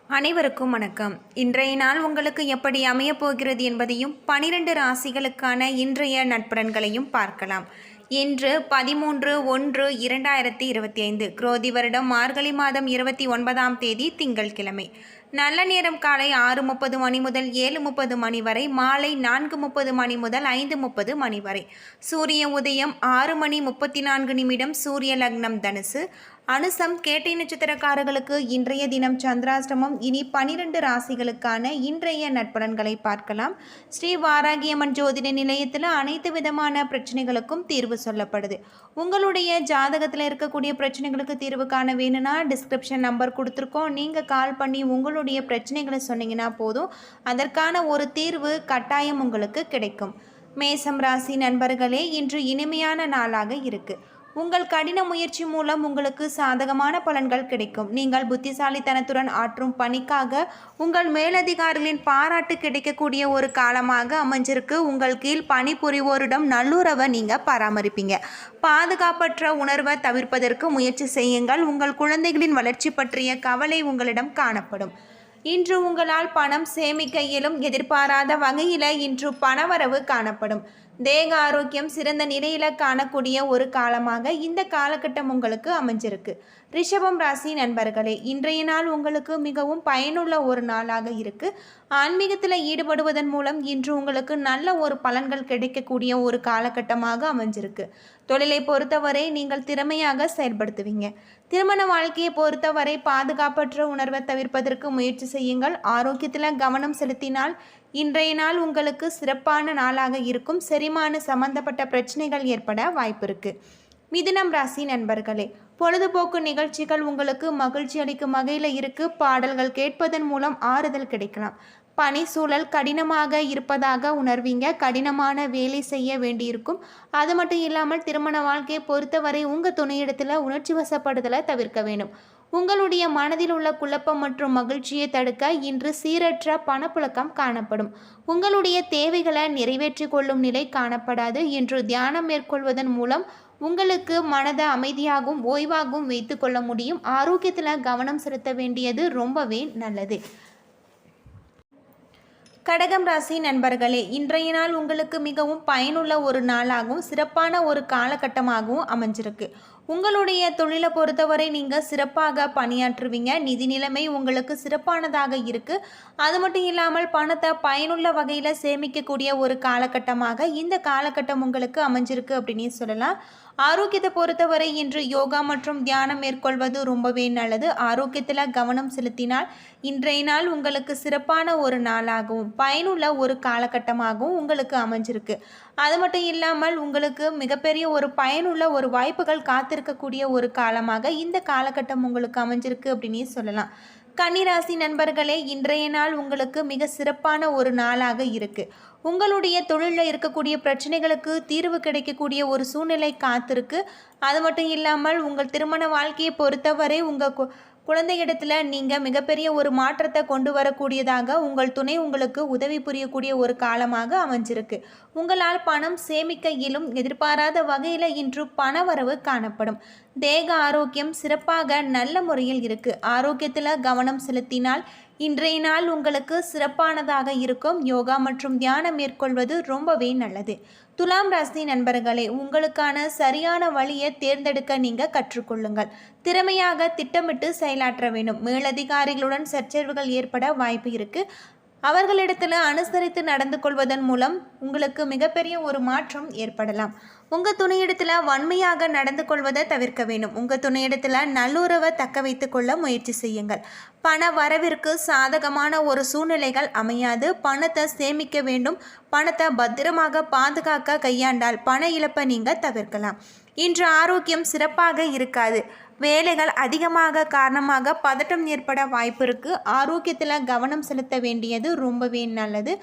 அனைவருக்கும் வணக்கம். இன்றைய நாள் உங்களுக்கு எப்படி அமையப் போகிறது என்பதையும் 12 ராசிகளுக்கான இன்றைய நட்பலன்களையும் பார்க்கலாம். இன்று 13/1/2025 குரோதி வருடம் மார்கழி மாதம் 29ஆம் தேதி திங்கட்கிழமை. நல்ல நேரம் காலை 6:30 மணி முதல் 7:30 மணி வரை, மாலை 4:30 மணி முதல் 5:30 மணி வரை. சூரிய உதயம் 6 மணி 34 நிமிடம். சூரிய லக்னம் தனுசு. அனுசம் கேட்டை நட்சத்திரக்காரர்களுக்கு இன்றைய தினம் சந்திராஷ்டமம். இனி 12 ராசிகளுக்கான இன்றைய நட்பலன்களை பார்க்கலாம். ஸ்ரீ வாராகியம்மன் ஜோதிட நிலையத்தில் அனைத்து விதமான பிரச்சனைகளுக்கும் தீர்வு சொல்லப்படுது. உங்களுடைய ஜாதகத்தில் இருக்கக்கூடிய பிரச்சனைகளுக்கு தீர்வு காண வேணும்னா டிஸ்கிரிப்ஷன் நம்பர் கொடுத்துருக்கோம். நீங்கள் கால் பண்ணி உங்களுடைய பிரச்சனைகளை சொன்னீங்கன்னா போதும், அதற்கான ஒரு தீர்வு கட்டாயம் உங்களுக்கு கிடைக்கும். மேசம் ராசி நண்பர்களே, இன்று இனிமையான நாளாக இருக்கு. உங்கள் கடின முயற்சி மூலம் உங்களுக்கு சாதகமான பலன்கள் கிடைக்கும். நீங்கள் புத்திசாலித்தனத்துடன் ஆற்றும் பணிக்காக உங்கள் மேலதிகாரிகளின் பாராட்டு கிடைக்கக்கூடிய ஒரு காலமாக அமைஞ்சிருக்கு. உங்கள் கீழ் பணிபுரிவோரிடம் நல்லுறவை நீங்கள் பராமரிப்பீங்க. பாதுகாப்பற்ற உணர்வை தவிர்ப்பதற்கு முயற்சி செய்யுங்கள். உங்கள் குழந்தைகளின் வளர்ச்சி பற்றிய கவலை உங்களிடம் காணப்படும். இன்று உங்களால் பணம் சேமிக்க இயலும். எதிர்பாராத வகையில் இன்று பணவரவு காணப்படும். தேக ஆரோக்கியம் சிறந்த நிலையில காணக்கூடிய ஒரு காலமாக இந்த காலகட்டம் உங்களுக்கு அமைஞ்சிருக்கு. ரிஷபம் ராசி நண்பர்களே, இன்றைய நாள் உங்களுக்கு மிகவும் பயனுள்ள ஒரு நாளாக இருக்கு. ஆன்மீகத்தில் ஈடுபடுவதன் மூலம் இன்று உங்களுக்கு நல்ல ஒரு பலன்கள் கிடைக்கக்கூடிய ஒரு காலகட்டமாக அமைஞ்சிருக்கு. தொழிலை பொறுத்தவரை நீங்கள் திறமையாக செயல்படுத்துவீங்க. திருமண வாழ்க்கையை பொறுத்தவரை பாதுகாப்பற்ற உணர்வை தவிர்ப்பதற்கு முயற்சி செய்யுங்கள். ஆரோக்கியத்தில் கவனம் செலுத்தினால் இன்றைய நாள் உங்களுக்கு சிறப்பான நாளாக இருக்கும். செரிமான சம்பந்தப்பட்ட பிரச்சனைகள் ஏற்பட வாய்ப்பு இருக்கு. மிதுனம் ராசி நண்பர்களே, பொழுதுபோக்கு நிகழ்ச்சிகள் உங்களுக்கு மகிழ்ச்சி அளிக்கும் வகையில் இருக்கு. பாடல்கள் கேட்பதன் மூலம் ஆறுதல் கிடைக்கலாம். பணி சூழல் கடினமாக இருப்பதாக உணர்வீங்க. கடினமான வேலை செய்ய வேண்டியிருக்கும். அது மட்டும் இல்லாமல் திருமண வாழ்க்கையை பொறுத்தவரை உங்கள் துணையிடத்தில் உணர்ச்சி வசப்படுதலை தவிர்க்க வேண்டும். உங்களுடைய மனதில் உள்ள குழப்பம் மற்றும் மகிழ்ச்சியை தடுக்க இன்று சீரற்ற பணப்புழக்கம் காணப்படும். உங்களுடைய தேவைகளை நிறைவேற்றி கொள்ளும் நிலை காணப்படாது. இன்று தியானம் மேற்கொள்வதன் மூலம் உங்களுக்கு மனதை அமைதியாகவும் ஓய்வாகவும் வைத்து கொள்ள முடியும். ஆரோக்கியத்தில் கவனம் செலுத்த வேண்டியது ரொம்பவே நல்லது. கடகம் ராசி நண்பர்களே, இன்றைய நாள் உங்களுக்கு மிகவும் பயனுள்ள ஒரு நாளாகவும் சிறப்பான ஒரு காலகட்டமாகவும் அமைஞ்சிருக்கு. உங்களுடைய தொழிலை பொறுத்தவரை நீங்கள் சிறப்பாக பணியாற்றுவீங்க. நிதி நிலைமை உங்களுக்கு சிறப்பானதாக இருக்குது. அது மட்டும் இல்லாமல் பணத்தை பயனுள்ள வகையில் சேமிக்கக்கூடிய ஒரு காலகட்டமாக இந்த காலகட்டம் உங்களுக்கு அமைஞ்சிருக்கு அப்படின்னு சொல்லலாம். ஆரோக்கியத்தை பொறுத்தவரை இன்று யோகா மற்றும் தியானம் மேற்கொள்வது ரொம்பவே நல்லது. ஆரோக்கியத்தில் கவனம் செலுத்தினால் இன்றைய நாள் உங்களுக்கு சிறப்பான ஒரு நாளாகவும் பயனுள்ள ஒரு காலகட்டமாகவும் உங்களுக்கு அமைஞ்சிருக்கு. அது மட்டும் இல்லாமல் உங்களுக்கு மிகப்பெரிய ஒரு பயனுள்ள ஒரு வாய்ப்புகள் காத்திருக்கக்கூடிய ஒரு காலமாக இந்த காலகட்டம் உங்களுக்கு அமைஞ்சிருக்கு அப்படின்னு சொல்லலாம். கன்னிராசி நண்பர்களே, இன்றைய நாள் உங்களுக்கு மிக சிறப்பான ஒரு நாளாக இருக்கு. உங்களுடைய தொழிலில் இருக்கக்கூடிய பிரச்சனைகளுக்கு தீர்வு கிடைக்கக்கூடிய ஒரு சூழ்நிலை காத்திருக்கு. அது மட்டும் இல்லாமல் உங்கள் திருமண வாழ்க்கையை பொறுத்தவரை உங்கள் குழந்தையிடத்தில் நீங்கள் மிகப்பெரிய ஒரு மாற்றத்தை கொண்டு வரக்கூடியதாக உங்கள் துணை உங்களுக்கு உதவி புரியக்கூடிய ஒரு காலமாக அமைஞ்சிருக்கு. உங்களால் பணம் சேமிக்க இயலும். எதிர்பாராத வகையில் இன்று பணவரவு காணப்படும். தேக ஆரோக்கியம் சிறப்பாக நல்ல முறையில் இருக்குது. ஆரோக்கியத்தில் கவனம் செலுத்தினால் இன்றைய நாள் உங்களுக்கு சிறப்பானதாக இருக்கும். யோகா மற்றும் தியானம் மேற்கொள்வது ரொம்பவே நல்லது. துலாம் ராசி நண்பர்களே, உங்களுக்கான சரியான வழியை தேர்ந்தெடுக்க நீங்கள் கற்றுக்கொள்ளுங்கள். திறமையாக திட்டமிட்டு செயலாற்ற வேண்டும். மேலதிகாரிகளுடன் சச்சரவுகள் ஏற்பட வாய்ப்பு இருக்குது. அவர்களிடத்தில் அனுசரித்து நடந்து கொள்வதன் மூலம் உங்களுக்கு மிகப்பெரிய ஒரு மாற்றம் ஏற்படலாம். உங்கள் துணையிடத்தில் வன்மையாக நடந்து கொள்வதை தவிர்க்க வேண்டும். உங்கள் துணையிடத்தில் நல்லுறவை தக்க வைத்து கொள்ள முயற்சி செய்யுங்கள். பண வரவிற்கு சாதகமான ஒரு சூழ்நிலைகள் அமையாது. பணத்தை சேமிக்க வேண்டும். பணத்தை பத்திரமாக பாதுகாக்க கையாண்டால் பண இழப்பை நீங்கள் தவிர்க்கலாம். இன்று ஆரோக்கியம் சிறப்பாக இருக்காது. வேலைகள் அதிகமாக காரணமாக பதட்டம் ஏற்பட வாய்ப்பு இருக்குது. ஆரோக்கியத்தில் கவனம் செலுத்த வேண்டியது ரொம்பவே நல்லது.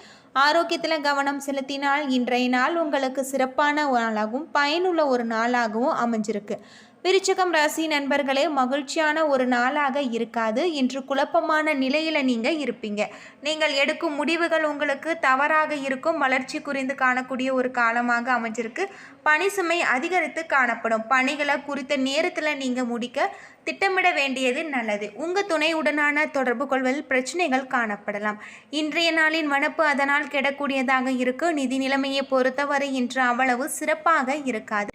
ஆரோக்கியத்தில் கவனம் செலுத்தினால் இன்றைய நாள் உங்களுக்கு சிறப்பான நாளாகவும் பயனுள்ள ஒரு நாளாகவும் அமைஞ்சிருக்கு. விருச்சிகம் ராசி நண்பர்களே, மகிழ்ச்சியான ஒரு நாளாக இருக்காது. இன்று குழப்பமான நிலையில் நீங்கள் இருப்பீங்க. நீங்கள் எடுக்கும் முடிவுகள் உங்களுக்கு தவறாக இருக்கும். வளர்ச்சி குறித்து காணக்கூடிய ஒரு காலமாக அமைஞ்சிருக்கு. பணி சுமை அதிகரித்து காணப்படும். பணிகளை குறித்த நேரத்தில் நீங்கள் முடிக்க திட்டமிட வேண்டியது நல்லது. உங்கள் துணையுடனான தொடர்பு கொள்வதில் பிரச்சனைகள் காணப்படலாம். இன்றைய நாளின் வனப்பு அதனால் கெடக்கூடியதாக இருக்கு. நிதி நிலைமையை பொறுத்தவரை இன்று அவ்வளவு சிறப்பாக இருக்காது.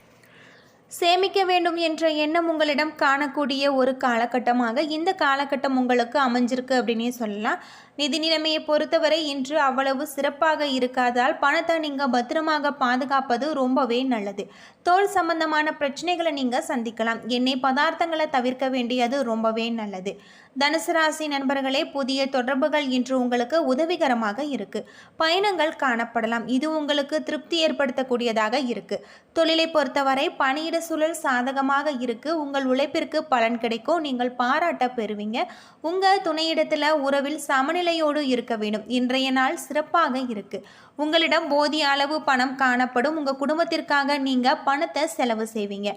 சேமிக்க வேண்டும் என்ற எண்ணம் உங்களிடம் காணக்கூடிய ஒரு காலகட்டமாக இந்த காலகட்டம் உங்களுக்கு அமைஞ்சிருக்கு அப்படின்னே சொல்லலாம். நிதி நிலைமையை பொறுத்தவரை இன்று அவ்வளவு சிறப்பாக இருக்காதால் பணத்தை நீங்கள் பத்திரமாக பாதுகாப்பது ரொம்பவே நல்லது. தோல் சம்பந்தமான பிரச்சனைகளை நீங்கள் சந்திக்கலாம். எண்ணெய் பதார்த்தங்களை தவிர்க்க வேண்டியது ரொம்பவே நல்லது. தனுசு ராசி நண்பர்களே, புதிய தொடர்புகள் இன்று உங்களுக்கு உதவிகரமாக இருக்கு. பயணங்கள் காணப்படலாம். இது உங்களுக்கு திருப்தி ஏற்படுத்தக்கூடியதாக இருக்கு. தொழிலை பொறுத்தவரை பணியிட சூழல் சாதகமாக இருக்கு. உங்கள் உழைப்பிற்கு பலன் கிடைக்கும். நீங்கள் பாராட்ட பெறுவீங்க. உங்கள் துணையிடத்தில் உறவில் சமநிலையோடு இருக்க வேண்டும். இன்றைய நாள் சிறப்பாக இருக்கு. உங்களிடம் போதிய அளவு பணம் காணப்படும். உங்கள் குடும்பத்திற்காக நீங்கள் பணத்தை செலவு செய்வீங்க.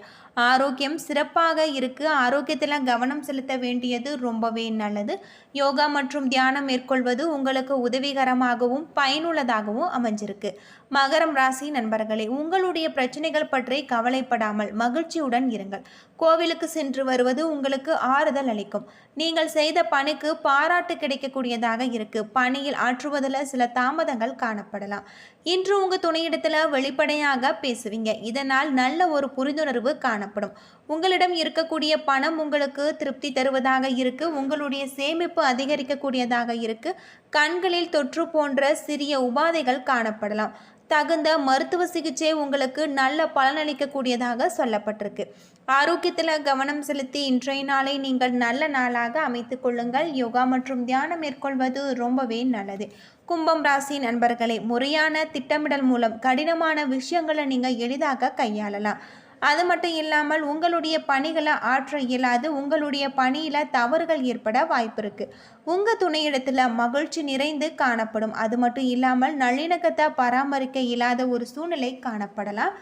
ஆரோக்கியம் சிறப்பாக இருக்கு. ஆரோக்கியத்தில் கவனம் செலுத்த வேண்டியது ரொம்பவே நல்லது. யோகா மற்றும் தியானம் மேற்கொள்வது உங்களுக்கு உதவிகரமாகவும் பயனுள்ளதாகவும் அமைஞ்சிருக்கு. மகரம் ராசி நண்பர்களே, உங்களுடைய பிரச்சனைகள் பற்றி கவலைப்படாமல் மகிழ்ச்சியுடன் இருங்கள். கோவிலுக்கு சென்று வருவது உங்களுக்கு ஆறுதல் அளிக்கும். நீங்கள் செய்த பணிக்கு பாராட்டு கிடைக்கக்கூடியதாக இருக்கு. பணியில் ஆற்றுவதில் சில தாமதங்கள் காணப்படலாம். இன்று உங்கள் துணையிடத்தில் வெளிப்படையாக பேசுவீங்க. இதனால் நல்ல ஒரு புரிந்துணர்வு காணப்படும். உங்களிடம் இருக்கக்கூடிய பணம் உங்களுக்கு திருப்தி தருவதாக இருக்கு. உங்களுடைய சேமிப்பு அதிகரிக்கக்கூடியதாக இருக்கு. கண்களில் தொற்று போன்ற சிறிய உபாதைகள் காணப்படலாம். தகுந்த மருத்துவ சிகிச்சை உங்களுக்கு நல்ல பலனளிக்கக்கூடியதாக சொல்லப்பட்டிருக்கு. ஆரோக்கியத்தில் கவனம் செலுத்தி இன்றைய நாளை நீங்கள் நல்ல நாளாக அமைத்து கொள்ளுங்கள். யோகா மற்றும் தியானம் மேற்கொள்வது ரொம்பவே நல்லது. கும்பம் ராசி நண்பர்களே, முறையான திட்டமிடல் மூலம் கடினமான விஷயங்களை நீங்கள் எளிதாக கையாளலாம். அது மட்டும் இல்லாமல் உங்களுடைய பணிகளை ஆற்ற இயலாது. உங்களுடைய பணியில் தவறுகள் ஏற்பட வாய்ப்பு இருக்குது. உங்கள் துணையிடத்தில் மகிழ்ச்சி நிறைந்து காணப்படும். அது மட்டும் இல்லாமல் நல்லிணக்கத்தை பராமரிக்க இயலாத ஒரு சூழ்நிலை காணப்படலாம்.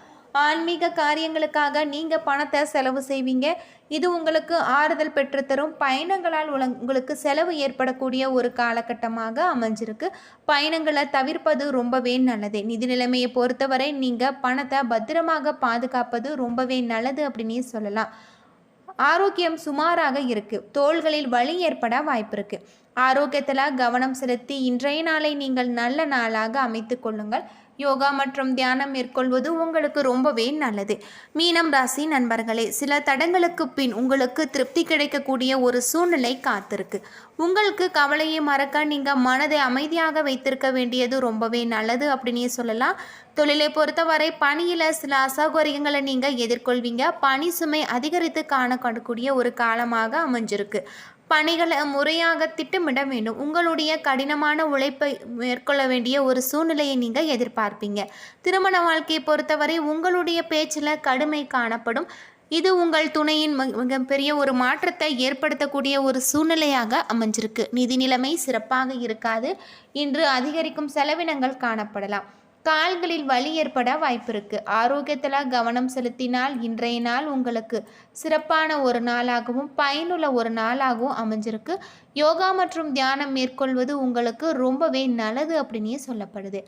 ஆன்மீக காரியங்களுக்காக நீங்கள் பணத்தை செலவு செய்வீங்க. இது உங்களுக்கு ஆறுதல் பெற்றுத்தரும். பயணங்களால் உங்களுக்கு செலவு ஏற்படக்கூடிய ஒரு காலகட்டமாக அமைஞ்சிருக்கு. பயணங்களை தவிர்ப்பது ரொம்பவே நல்லது. நிதி நிலைமையை பொறுத்தவரை நீங்கள் பணத்தை பத்திரமாக பாதுகாப்பது ரொம்பவே நல்லது அப்படின்னே சொல்லலாம். ஆரோக்கியம் சுமாராக இருக்குது. தோள்களில் வலி ஏற்பட வாய்ப்பு இருக்குது. ஆரோக்கியத்தில் கவனம் செலுத்தி இன்றைய நாளை நீங்கள் நல்ல நாளாக அமைத்து கொள்ளுங்கள். யோகா மற்றும் தியானம் மேற்கொள்வது உங்களுக்கு ரொம்பவே நல்லது. மீனம் ராசி நண்பர்களே, சில தடங்களுக்கு பின் உங்களுக்கு திருப்தி கிடைக்கக்கூடிய ஒரு சூழ்நிலை காத்திருக்கு. உங்களுக்கு கவலையை மறக்க நீங்கள் மனதை அமைதியாக வைத்திருக்க வேண்டியது ரொம்பவே நல்லது அப்படின்னே சொல்லலாம். தொழிலை பொறுத்தவரை பணியில் சில அசௌகரியங்களை நீங்கள் எதிர்கொள்வீங்க. பணி சுமை அதிகரித்து காணக்கூடிய ஒரு காலமாக அமைஞ்சிருக்கு. பணிகளை முறையாக திட்டமிட வேண்டும். உங்களுடைய கடினமான உழைப்பை மேற்கொள்ள வேண்டிய ஒரு சூழ்நிலையை நீங்கள் எதிர்பார்ப்பீங்க. திருமண வாழ்க்கையை பொறுத்தவரை உங்களுடைய பேச்சில் கடுமை காணப்படும். இது உங்கள் துணையின் மிகப்பெரிய ஒரு மாற்றத்தை ஏற்படுத்தக்கூடிய ஒரு சூழ்நிலையாக அமைஞ்சிருக்கு. நிதி நிலைமை சிறப்பாக இருக்காது. இன்று அதிகரிக்கும் செலவினங்கள் காணப்படலாம். கால்களில் வலி ஏற்பட வாய்ப்பு இருக்குது. ஆரோக்கியத்தில் கவனம் செலுத்தினால் இன்றைய நாள் உங்களுக்கு சிறப்பான ஒரு நாளாகவும் பயனுள்ள ஒரு நாளாகவும் அமைஞ்சிருக்கு. யோகா மற்றும் தியானம் மேற்கொள்வது உங்களுக்கு ரொம்பவே நல்லது அப்படின்னே சொல்லப்படுது.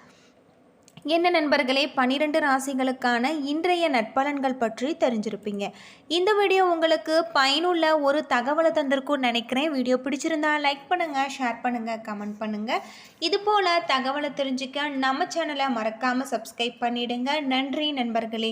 என்ன நண்பர்களே, 12 ராசிகளுக்கான இன்றைய நற்பலன்கள் பற்றி தெரிஞ்சிருப்பீங்க. இந்த வீடியோ உங்களுக்கு பயனுள்ள ஒரு தகவலை தந்திருக்கும்னு நினைக்கிறேன். வீடியோ பிடிச்சிருந்தா லைக் பண்ணுங்கள், ஷேர் பண்ணுங்கள், கமெண்ட் பண்ணுங்கள். இதுபோல் தகவலை தெரிஞ்சுக்க நம்ம சேனலை மறக்காமல் சப்ஸ்கிரைப் பண்ணிவிடுங்க. நன்றி நண்பர்களே.